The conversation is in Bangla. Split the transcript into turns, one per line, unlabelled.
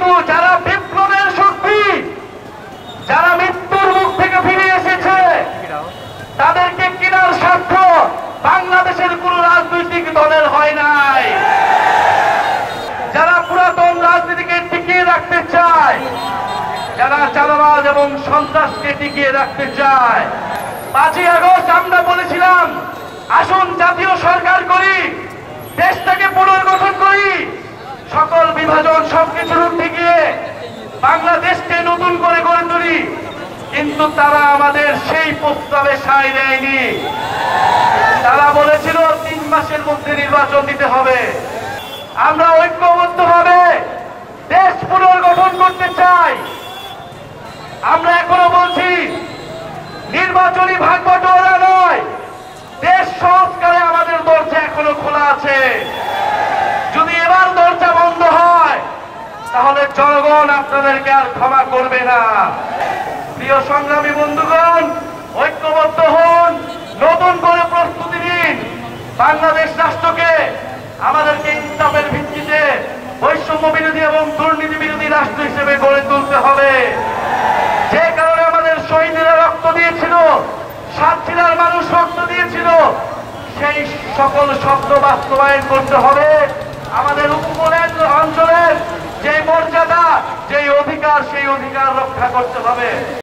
কিন্তু যারা বিপ্লবের শক্তি, যারা মৃত্যুর মুখ থেকে ফিরে এসেছে, তাদেরকে কেনার স্বার্থ বাংলাদেশের কোন রাজনৈতিক দলের হয় নাই। যারা পুরাতন রাজনীতিকে টিকিয়ে রাখতে চায়, যারা চাঁদাবাজ এবং সন্ত্রাসকে টিকিয়ে রাখতে চায়। 5ই আগস্ট আমরা বলেছিলাম, আসুন জাতীয় সরকার করি, দেশটাকে পুনর্গঠন করি, সকল বিভাজন সবকিছু রুখে গিয়ে বাংলাদেশকে নতুন করে গড়ে তুলি। কিন্তু তারা আমাদের সেই প্রস্তাবে সায় দেয়নি। তারা বলেছিল 3 মাসের মধ্যে নির্বাচন দিতে হবে। আমরা ঐক্যবদ্ধভাবে দেশ পুনর্গঠন করতে চাই। আমরা এখনো বলছি, নির্বাচনী ভাগবটোয়ারা নয়, দেশ সংস্কারে আমাদের দরজা এখনো খোলা আছে। যদি এবার দরজা বন্ধ হয়, তাহলে জনগণ আপনাদেরকে আর ক্ষমা করবে না। প্রিয় সংগ্রামী বন্ধুগণ, ঐক্যবদ্ধ হন, নতুন করে প্রস্তুতি নিন। বাংলাদেশ রাষ্ট্রকে আমাদেরকে ইনসাফের ভিত্তিতে বৈষম্য বিরোধী এবং দুর্নীতি বিরোধী রাষ্ট্র হিসেবে গড়ে তুলতে হবে। যে কারণে আমাদের শহীদেরা রক্ত দিয়েছিল, সাতক্ষীরার মানুষ রক্ত দিয়েছিল, সেই সকল শব্দ বাস্তবায়ন করতে হবে। আমাদের উপকূলের অঞ্চলের যে মর্যাদা, যে অধিকার, সেই অধিকার রক্ষা করতে হবে।